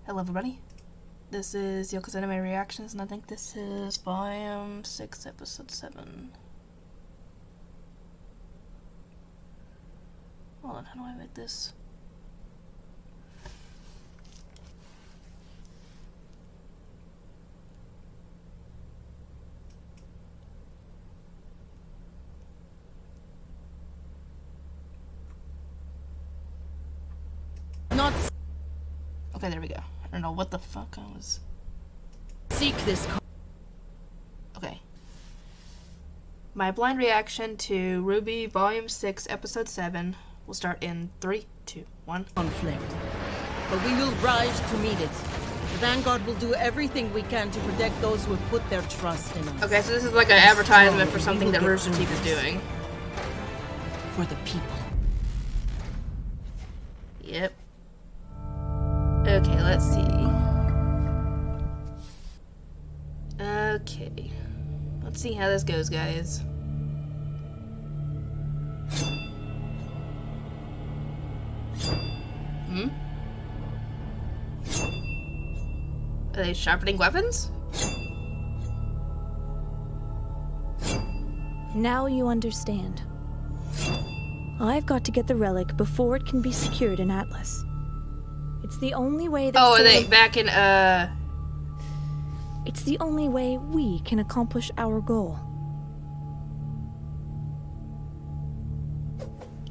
Hello everybody, this is Yoko's Anime Reactions, and I think this is Volume 6, Episode 7. Hold on, how do I make this? Not Okay, there we go. I don't know what the fuck I was... seek this. Okay. My blind reaction to RWBY Volume 6, Episode 7 will start in 3, 2, 1. Conflict. But we will rise to meet it. The Vanguard will do everything we can to protect those who have put their trust in us. Okay, so this is like an advertisement for something that Rooster Teeth is doing. For the people. Yep. Okay, let's see. Okay. Let's see how this goes, guys. Are they sharpening weapons? Now you understand. I've got to get the relic before it can be secured in Atlas. It's the only way that... Oh, are they back in, It's the only way we can accomplish our goal.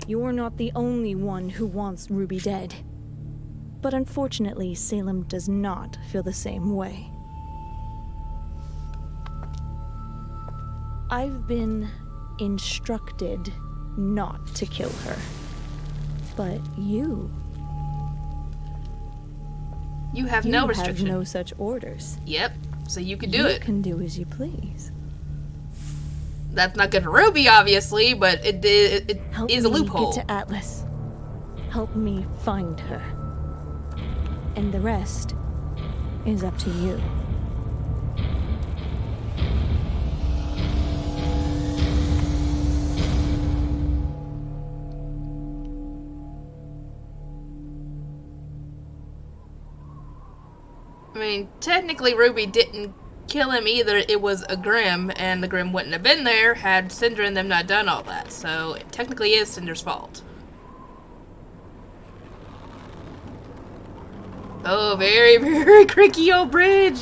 You're not the only one who wants Ruby dead. But unfortunately, Salem does not feel the same way. I've been instructed not to kill her. But you have no restriction. You have no such orders. Yep, so you can do it. You can do as you please. That's not good for RWBY, obviously, but it is a loophole. Help me get to Atlas. Help me find her. And the rest is up to you. I mean, technically RWBY didn't kill him either. It was a Grimm, and the Grimm wouldn't have been there had Cinder and them not done all that. So it technically is Cinder's fault. Oh, very, very creaky old bridge.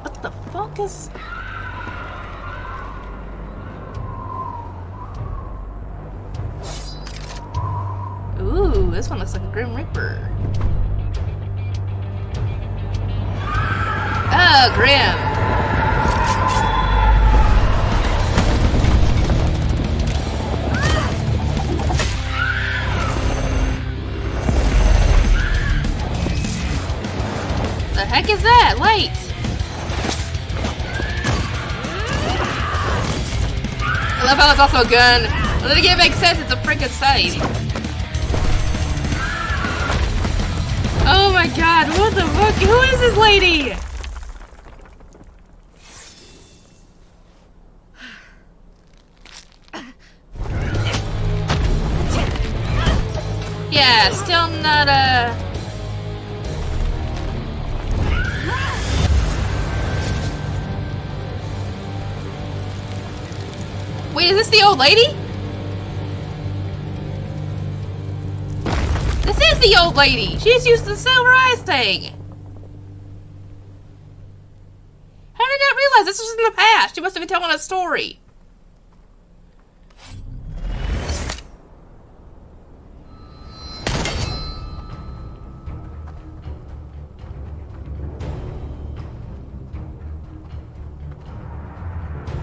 What the fuck is... Ooh, this one looks like a Grim Reaper. Oh, Grim! The heck is that? Light! I love how it's also a gun. Well, then again, it makes sense, it's a freaking sight. Oh my god, what the fuck? Who is this lady? Yeah, still not Wait, is this the old lady? This is the old lady! She just used the silver eyes thing! How did I not realize this was in the past? She must have been telling a story.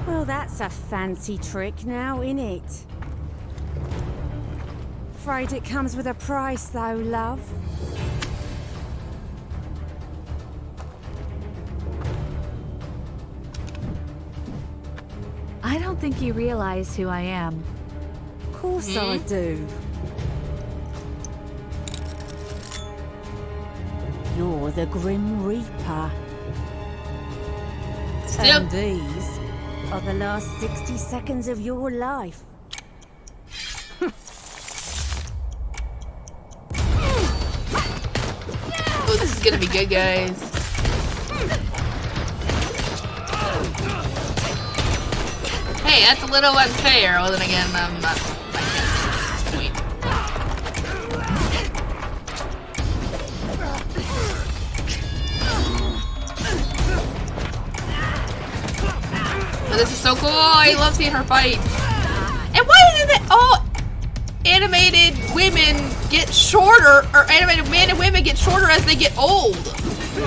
Well, that's a fancy trick now, innit? Afraid it comes with a price, though, love. I don't think you realize who I am. Of course I do. You're the Grim Reaper. Still. And these are the last 60 seconds of your life. Oh, this is gonna be good, guys. Hey, that's a little unfair. Well, then again, I'm not. I guess point. Oh, this is so cool. I love seeing her fight. And why isn't it all animated women get shorter, or animated men and women get shorter as they get old?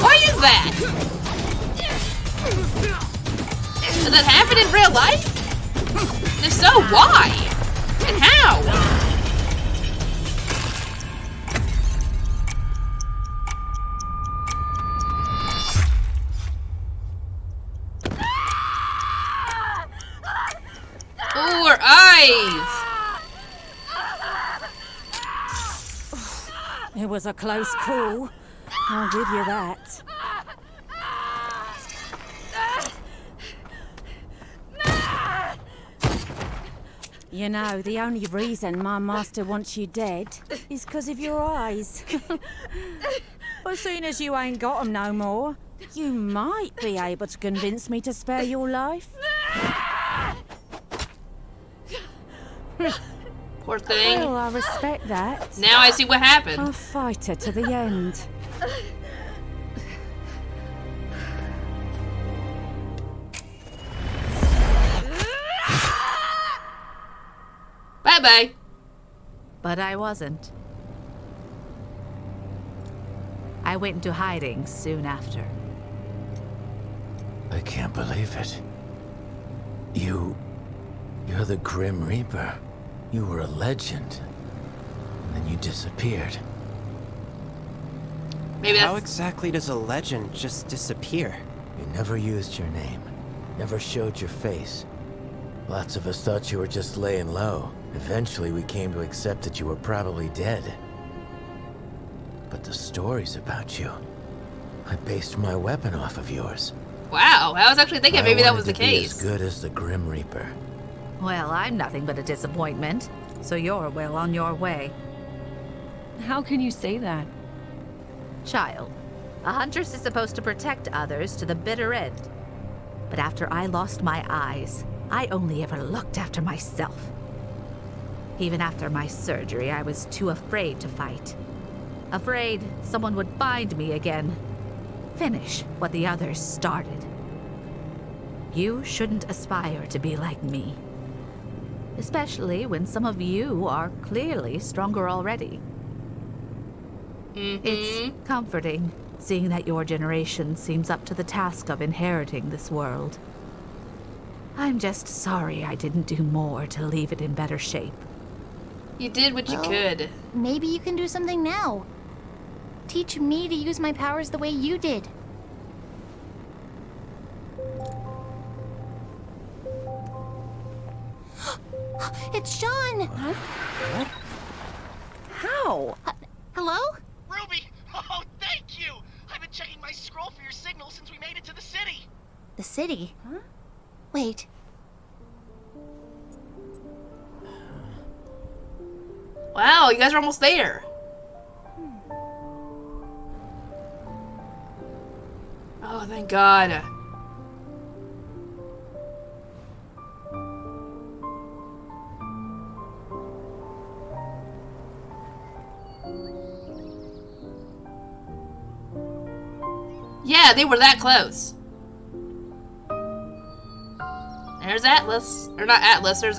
Why is that? Does that happen in real life? If so, why? And how? Oh, her eyes! It was a close call. I'll give you that. You know, the only reason my master wants you dead is because of your eyes. As soon as you ain't got 'em no more, you might be able to convince me to spare your life. Poor thing. Well, I respect that. Now I see what happened. I'll fight her to the end. Bye-bye. But I wasn't. I went into hiding soon after. I can't believe it. You're the Grim Reaper. You were a legend. And then you disappeared. Maybe How that's... exactly does a legend just disappear? You never used your name. Never showed your face. Lots of us thought you were just laying low. Eventually we came to accept that you were probably dead. But the stories about you... I based my weapon off of yours. Wow, I was actually thinking maybe that was the I wanted to be case. as good as the Grim Reaper. Well, I'm nothing but a disappointment, so you're well on your way. How can you say that? Child, a huntress is supposed to protect others to the bitter end. But after I lost my eyes, I only ever looked after myself. Even after my surgery, I was too afraid to fight. Afraid someone would find me again. Finish what the others started. You shouldn't aspire to be like me. Especially when some of you are clearly stronger already. It's comforting seeing that your generation seems up to the task of inheriting this world. I'm just sorry I didn't do more to leave it in better shape. You did what you could. Maybe you can do something now. Teach me to use my powers the way you did. It's Sean! Huh? What? How? Hello? RWBY! Oh, thank you! I've been checking my scroll for your signal since we made it to the city. The city? Huh? Wait. Wow, you guys are almost there. Oh, thank God. Yeah, they were that close. There's Atlas. Or not Atlas, there's,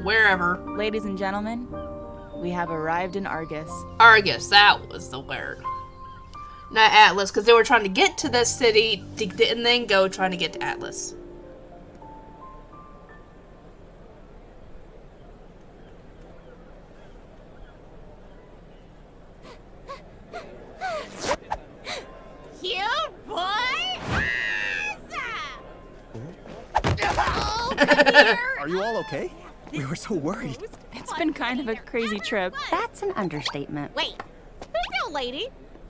wherever. Ladies and gentlemen, we have arrived in Argus. Argus, that was the word. Not Atlas, because they were trying to get to this city and then go trying to get to Atlas. You boy! Are you all okay? We were so worried. It's been kind of a crazy trip. That's an understatement. Wait, who's the old lady?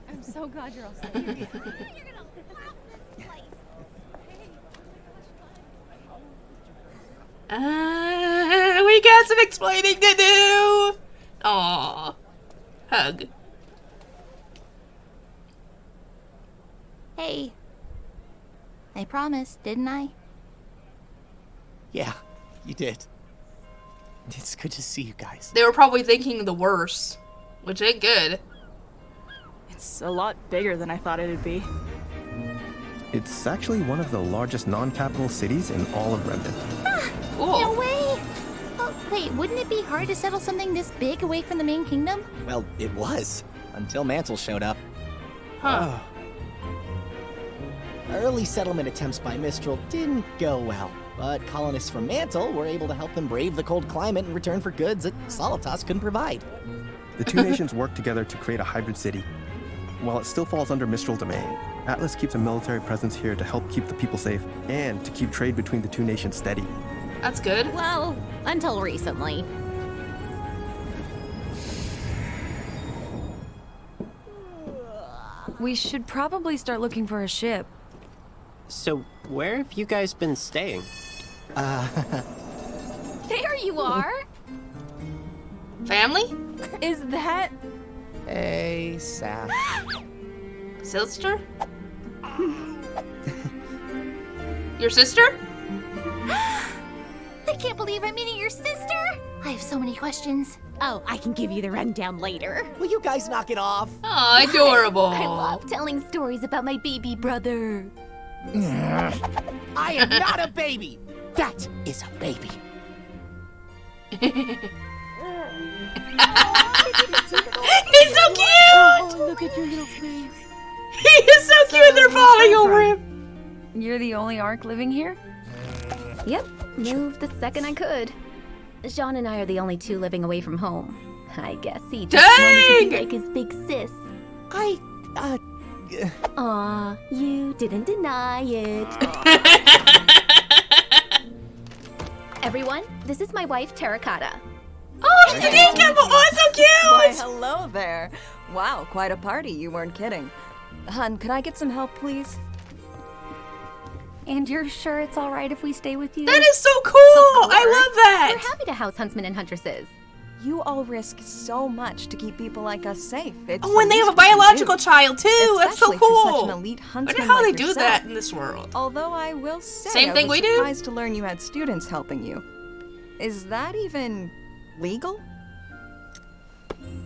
I'm so glad you're all safe. We got some explaining to do. Aww. Hug. Hey. I promised, didn't I? Yeah, you did. It's good to see you guys. They were probably thinking the worst, which ain't good. It's a lot bigger than I thought it'd be. It's actually one of the largest non-capital cities in all of Remnant. Cool. No way! Oh, wait, wouldn't it be hard to settle something this big away from the main kingdom? Well, it was, until Mantle showed up. Huh. Early settlement attempts by Mistral didn't go well, but colonists from Mantle were able to help them brave the cold climate in return for goods that Solitas couldn't provide. The two nations work together to create a hybrid city. While it still falls under Mistral domain, Atlas keeps a military presence here to help keep the people safe and to keep trade between the two nations steady. That's good. Well, until recently. We should probably start looking for a ship. So, where have you guys been staying? There you are! Family? Is that... Hey, Saf. Sister? Your sister? I can't believe I'm meeting your sister! I have so many questions. Oh, I can give you the rundown later. Will you guys knock it off? Aw, adorable. I love telling stories about my baby brother. I am not a baby! That is a baby. He's so cute! Oh, look at your little face. He is so cute, they're falling over him. You're the only Ark living here? Yep, moved the second I could. Jean and I are the only two living away from home. I guess he just wanted to be like his big sis. Aw, you didn't deny it. Everyone, this is my wife, Terracotta. Oh, she's a cute couple. Oh, it's so cute. Why, hello there. Wow, quite a party. You weren't kidding. Hun, could I get some help, please? And you're sure it's all right if we stay with you? That is so cool. I love that. We're happy to house huntsmen and huntresses. You all risk so much to keep people like us safe. It's Oh, and they have a biological child too. That's so Especially cool. for such an elite I huntsman wonder how like they do yourself. that in this world. Although I will say, Same thing I was we do? surprised to learn you had students helping you. Is that even legal?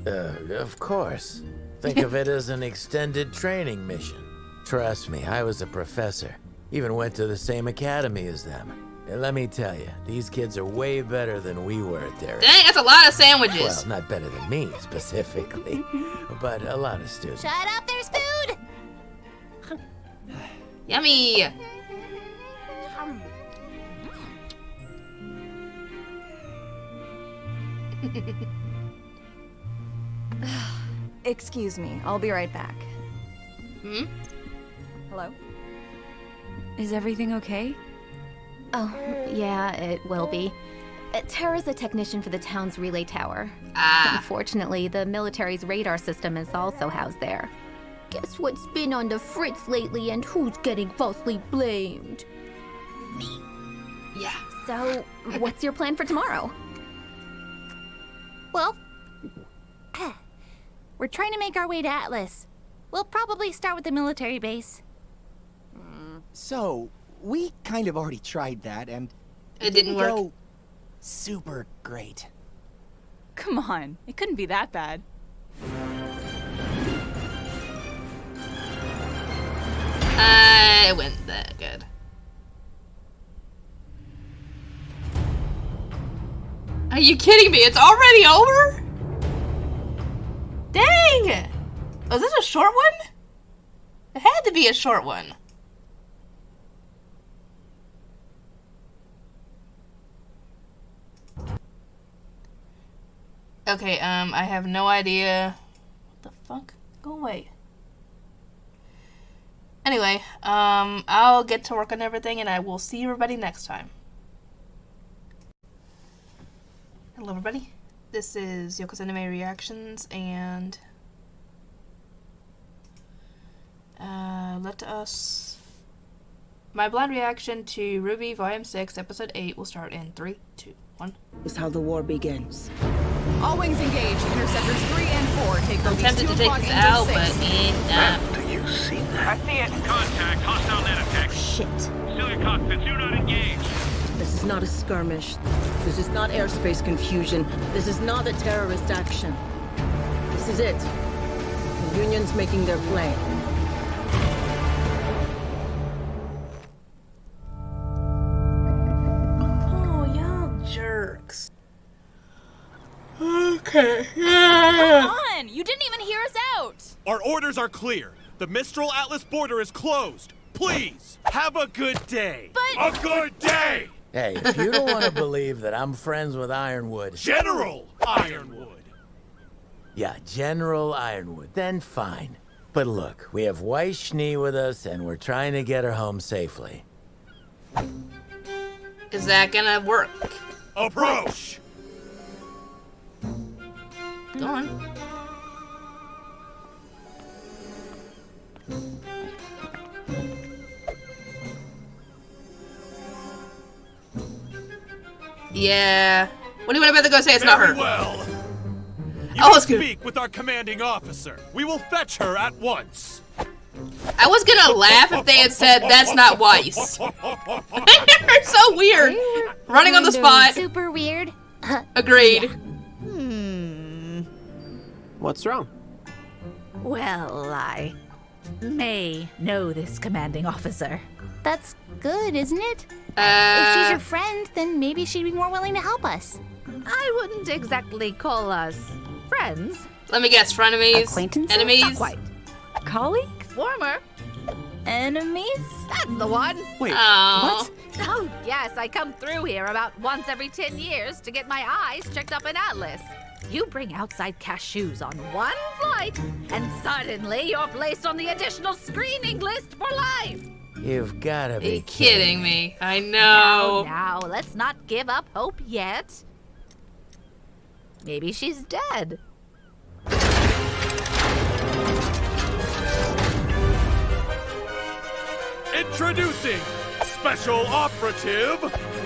Of course. Think of it as an extended training mission. Trust me, I was a professor. Even went to the same academy as them. And let me tell you, these kids are way better than we were at their age. Dang, that's a lot of sandwiches. Well, not better than me, specifically. But a lot of students. Shut up, there's food! Yummy. Excuse me, I'll be right back. Hmm? Hello? Is everything okay? Oh, yeah, it will be. Tara's a technician for the town's relay tower. Unfortunately, the military's radar system is also housed there. Guess what's been on the fritz lately and who's getting falsely blamed? Me. Yeah. So, what's your plan for tomorrow? Well, we're trying to make our way to Atlas. We'll probably start with the military base. So, we kind of already tried that, and it didn't work. Go super great. Come on, it couldn't be that bad. It went that good. Are you kidding me? It's already over? Dang! Was this a short one? It had to be a short one. Okay, I have no idea. What the fuck? Go away. Anyway, I'll get to work on everything and I will see everybody next time. Hello everybody, this is Yoko's Anime Reactions and let us My blind reaction to RWBY Volume 6, Episode 8 will start in 3, 2, 1. Is how the war begins. All wings engage. Interceptors 3 and 4 take I'm release tempted 2 to take o'clock this Angel out, 6. but Do you see that? I see it. Contact, hostile net attack. Shit. Still your cockpits, do not engage. This is not a skirmish. This is not airspace confusion. This is not a terrorist action. This is it. The Union's making their play. oh, y'all jerks. Okay. Come on! You didn't even hear us out! Our orders are clear. The Mistral Atlas border is closed. Please, have a good day. But... A good day! Hey, if you don't want to believe that I'm friends with Ironwood... General Ironwood! Yeah, General Ironwood. Then fine. But look, we have Weiss Schnee with us, and we're trying to get her home safely. Is that gonna work? Approach! Go on. Yeah. What do you want about to go say it's not her? Very well. You Oh, can it's good. speak with our commanding officer. We will fetch her at once. I was gonna laugh if they had said that's not Weiss. They're so weird. Running on the spot. Super weird. Agreed. What's wrong? Well, I may know this commanding officer. That's good, isn't it? If she's your friend, then maybe she'd be more willing to help us. I wouldn't exactly call us friends. Let me guess, frenemies? Acquaintances? Enemies? Not quite. Colleagues? Former. Enemies? That's the one. Wait, Oh. what? Oh, yes, I come through here about once every 10 years to get my eyes checked up in Atlas. You bring outside cashews on one flight, and suddenly you're placed on the additional screening list for life. You've gotta be Kidding me. I know. Now, let's not give up hope yet. Maybe she's dead. Introducing Special Operative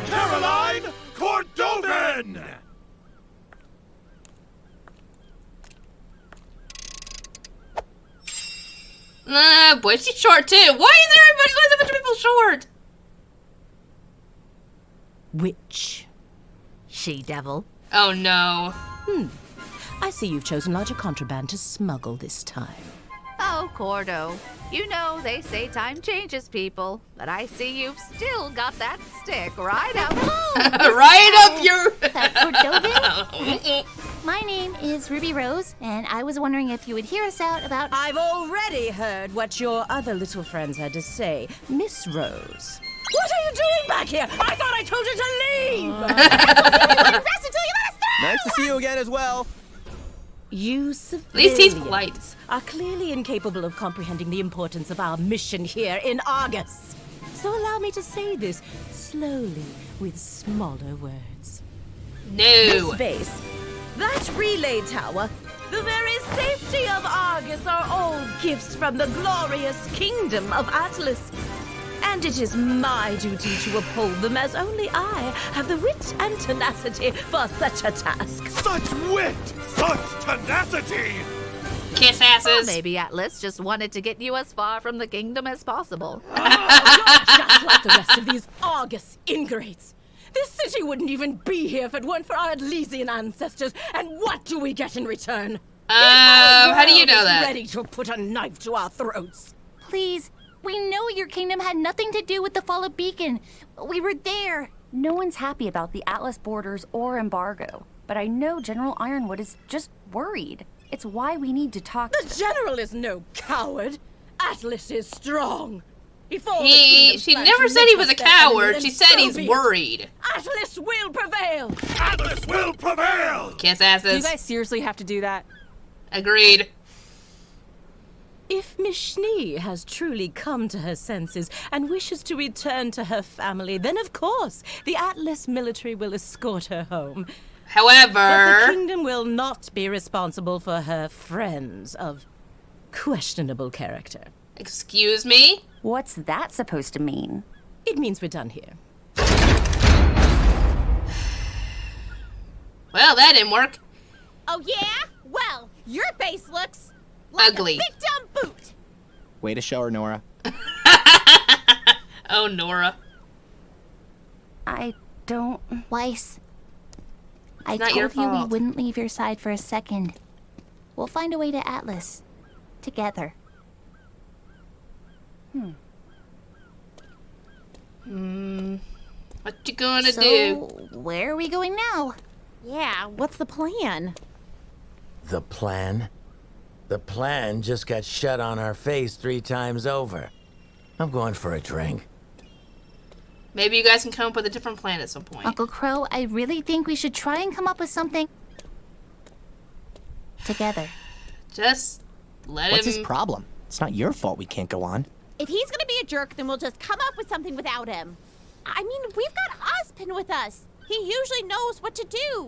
Caroline Cordovan! Boy, she's short too. Why is everybody, why is a bunch of people short? Witch. She-devil. Oh no. I see you've chosen larger contraband to smuggle this time. Oh, Cordo. You know, they say time changes people, but I see you've still got that stick right up. Right up your... Cordovan? My name is Ruby Rose, and I was wondering if you would hear us out about... I've already heard what your other little friends had to say, Miss Rose. What are you doing back here? I thought I told you to leave! Nice to see you again as well. You At least he's civilians polite. are clearly incapable of comprehending the importance of our mission here in Argus. So allow me to say this slowly with smaller words. No. This base, that relay tower, the very safety of Argus are all gifts from the glorious kingdom of Atlas. And it is my duty to uphold them, as only I have the wit and tenacity for such a task. Such wit! Such tenacity! Kiss asses. Well, maybe Atlas just wanted to get you as far from the kingdom as possible. Just like the rest of these Argus ingrates. This city wouldn't even be here if it weren't for our Atlesian ancestors. And what do we get in return? How do you know that? Ready to put a knife to our throats. Please, we know your kingdom had nothing to do with the fall of Beacon. We were there. No one's happy about the Atlas borders or embargo, but I know General Ironwood is just worried. It's why we need to talk. The General is no coward. Atlas is strong. She never said he was a coward. She said he's worried. Atlas will prevail. Atlas will prevail. Kiss Do you asses. guys seriously have to do that? Agreed. If Miss Schnee has truly come to her senses and wishes to return to her family, then of course the Atlas military will escort her home. However, but the kingdom will not be responsible for her friends of questionable character. Excuse me? What's that supposed to mean? it means we're done here. Well, that didn't work. Oh yeah? Well, your base looks ugly. Like a big dumb boot. Way to show her, Nora. Oh, Nora. I don't... Weiss. I Not your told you we fault. wouldn't leave your side for a second. We'll find a way to Atlas. Together. What you gonna So, do? where are we going now? Yeah, what's the plan? The plan? The plan just got shut on our face 3 times over. I'm going for a drink. Maybe you guys can come up with a different plan at some point. Uncle Crow, I really think we should try and come up with something together. Just let What's him... his problem? It's not your fault we can't go on. If he's gonna be a jerk, then we'll just come up with something without him. I mean, we've got Ozpin with us. He usually knows what to do.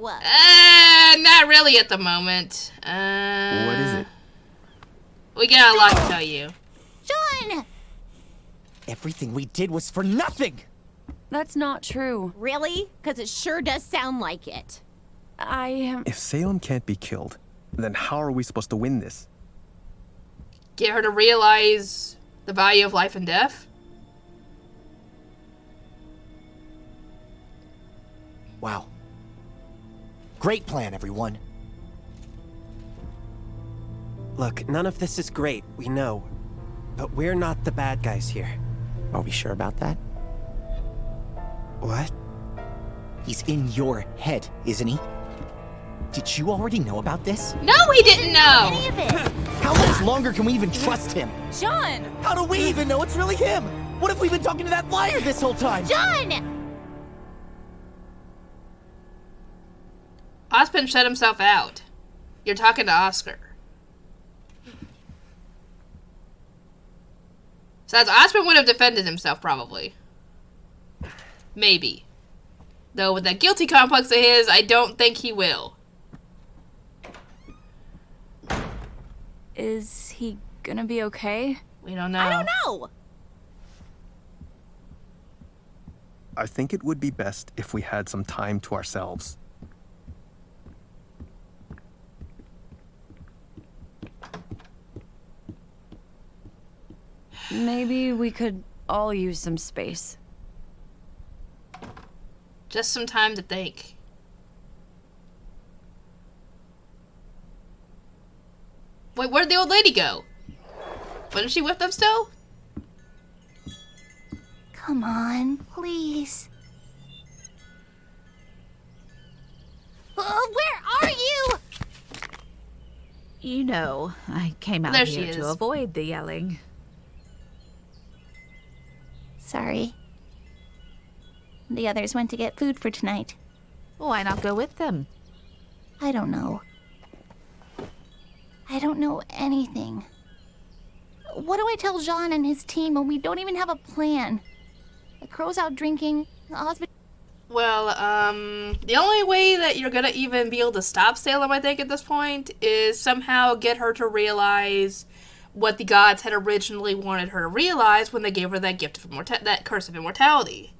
Not really at the moment. What is it? We got a lot to tell you. John! Everything we did was for nothing! That's not true. Really? Because it sure does sound like it. If Salem can't be killed, then how are we supposed to win this? Get her to realize the value of life and death? Wow. Great plan, everyone. Look, none of this is great, we know. But we're not the bad guys here. Are we sure about that? What? He's in your head, isn't he? Did you already know about this? No, he didn't know! Any of it. How much longer can we even trust him? John! How do we even know it's really him? What if we've been talking to that liar this whole time? John! Ozpin shut himself out. You're talking to Oscar. So Ozpin would have defended himself, probably. Maybe. Though with that guilty complex of his, I don't think he will. Is he gonna be okay? We don't know. I don't know. I think it would be best if we had some time to ourselves. Maybe we could all use some space. Just some time to think. Wait, where'd the old lady go? Wasn't she with them still? Come on, please. Where are you? You know, I came out There she here to is. avoid the yelling. Sorry. The others went to get food for tonight. Why not go with them? I don't know. I don't know anything. What do I tell Jean and his team when we don't even have a plan? The Crow's out drinking, the Osmond... Well, the only way that you're gonna even be able to stop Salem, I think, at this point, is somehow get her to realize what the gods had originally wanted her to realize when they gave her that gift of that curse of immortality.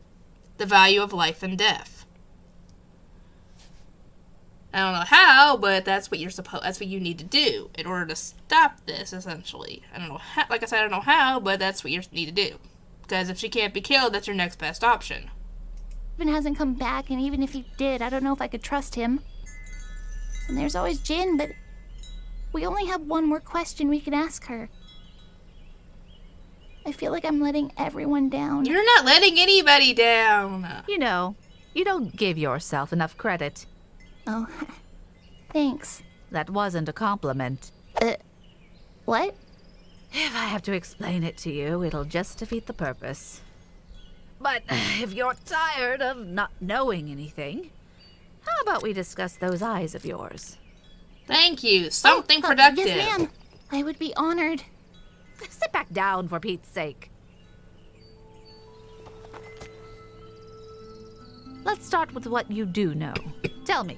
The value of life and death. I don't know how, but that's what that's what you need to do in order to stop this, essentially. I don't know how, like I said, I don't know how, but that's what you need to do. Because if she can't be killed, that's your next best option. hasn't come back, and even if he did, I don't know if I could trust him. And there's always Jin, but we only have one more question we can ask her. I feel like I'm letting everyone down. You're not letting anybody down. You know, you don't give yourself enough credit. Oh, thanks. That wasn't a compliment. What? If I have to explain it to you, it'll just defeat the purpose. But if you're tired of not knowing anything, how about we discuss those eyes of yours? Thank you. Something productive. Yes, ma'am. I would be honored. Sit back down, for Pete's sake. Let's start with what you do know. Tell me.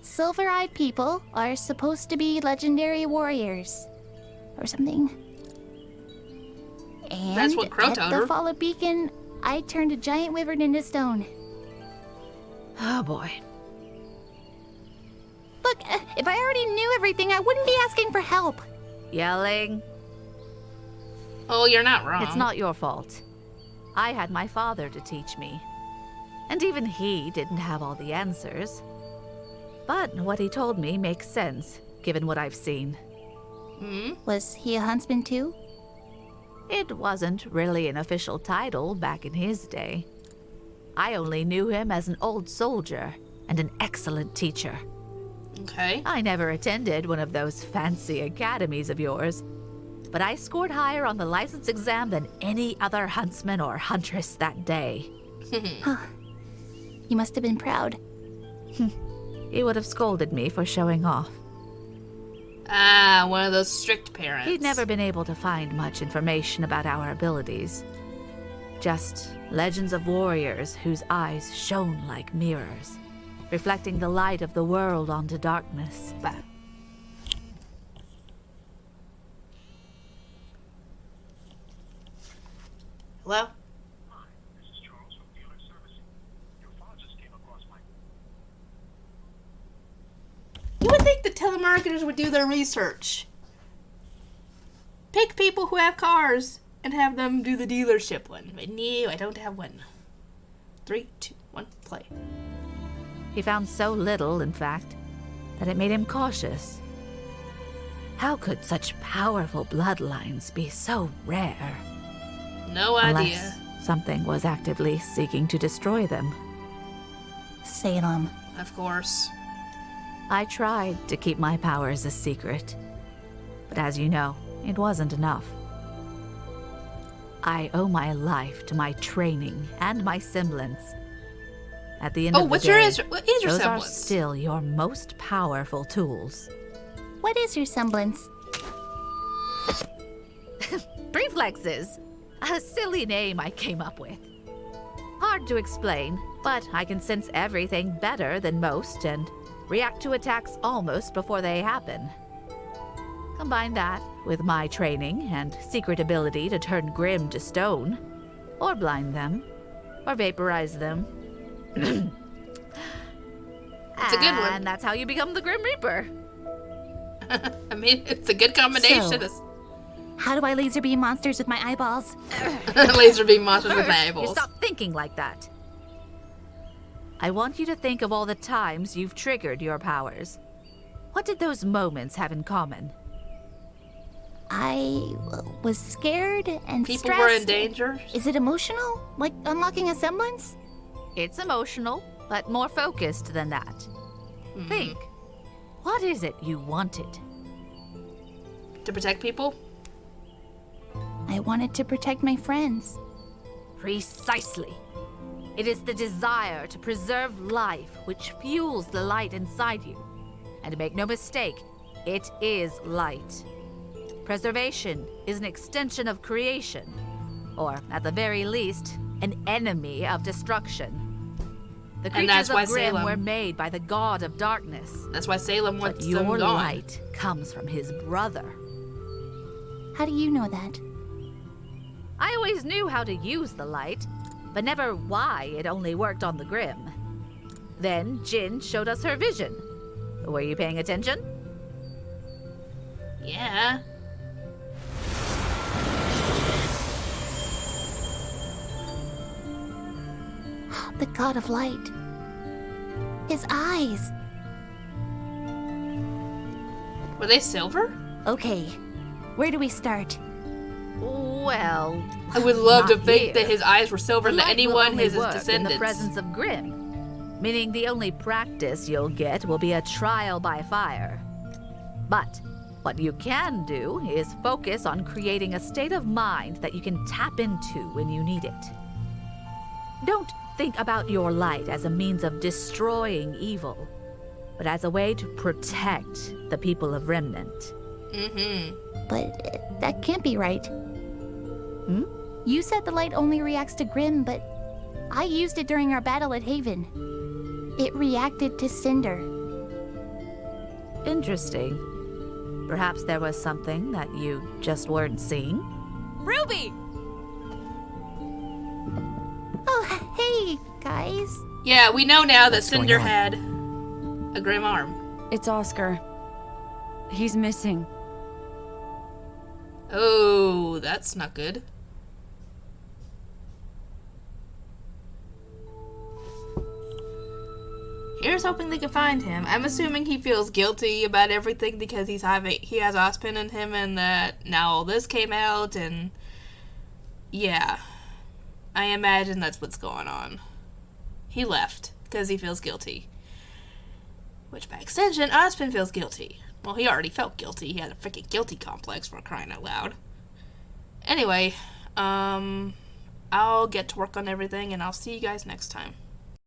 Silver-eyed people are supposed to be legendary warriors. Or something. And That's what Crow at told the her. Fall of Beacon, I turned a giant wyvern into stone. Oh boy. Look, if I already knew everything, I wouldn't be asking for help. Yelling. Oh, you're not wrong. It's not your fault. I had my father to teach me. And even he didn't have all the answers. But what he told me makes sense, given what I've seen. Was he a huntsman too? It wasn't really an official title back in his day. I only knew him as an old soldier and an excellent teacher. Okay. I never attended one of those fancy academies of yours, but I scored higher on the license exam than any other huntsman or huntress that day. He must have been proud. He would have scolded me for showing off. Ah, one of those strict parents. He'd never been able to find much information about our abilities. Just legends of warriors whose eyes shone like mirrors, reflecting the light of the world onto darkness. Hello? You would think the telemarketers would do their research. Pick people who have cars and have them do the dealership one. But no, I don't have one. 3, 2, 1, play. He found so little, in fact, that it made him cautious. How could such powerful bloodlines be so rare? No idea. Unless something was actively seeking to destroy them. Salem. Of course. I tried to keep my powers a secret, but as you know, it wasn't enough. I owe my life to my training and my semblance. At the end of the day, what is your those semblance? are still your most powerful tools. What is your semblance? Reflexes! A silly name I came up with. Hard to explain, but I can sense everything better than most and react to attacks almost before they happen. Combine that with my training and secret ability to turn Grim to stone, or blind them, or vaporize them. It's a good one. And that's how you become the Grim Reaper. I mean, it's a good combination. How do I laser beam monsters with my eyeballs? Laser beam monsters with my First, eyeballs. you stop thinking like that. I want you to think of all the times you've triggered your powers. What did those moments have in common? I was scared and People stressed. were in danger? Is it emotional? Like unlocking a semblance? It's emotional, but more focused than that. Think. What is it you wanted? To protect people? I wanted to protect my friends. Precisely. It is the desire to preserve life which fuels the light inside you. And make no mistake, it is light. Preservation is an extension of creation, or at the very least, an enemy of destruction. The creatures of Grimm were made by the god of darkness. That's why Salem wants but them your gone. light comes from his brother. How do you know that? I always knew how to use the light, but never why it only worked on the Grimm. Then Jin showed us her vision. Were you paying attention? Yeah. The god of light. His eyes. Were they silver? Okay, where do we start? Well, I would love to not think here. that his eyes were silver and The that light will anyone only his work descendants. in the presence of Grimm, meaning the only practice you'll get will be a trial by fire. But what you can do is focus on creating a state of mind that you can tap into when you need it. Don't think about your light as a means of destroying evil, but as a way to protect the people of Remnant. But that can't be right. You said the light only reacts to Grimm, but I used it during our battle at Haven. It reacted to Cinder. Interesting. Perhaps there was something that you just weren't seeing? Ruby! Oh, hey, guys. Yeah, we know now that What's going Cinder on? had a grim arm. It's Oscar. He's missing. Oh, that's not good. Here's hoping they can find him. I'm assuming he feels guilty about everything because he has Ozpin in him, and that now all this came out, and yeah, I imagine that's what's going on. He left because he feels guilty, which by extension, Ozpin feels guilty. Well, he already felt guilty. He had a freaking guilty complex for crying out loud. Anyway, I'll get to work on everything, and I'll see you guys next time.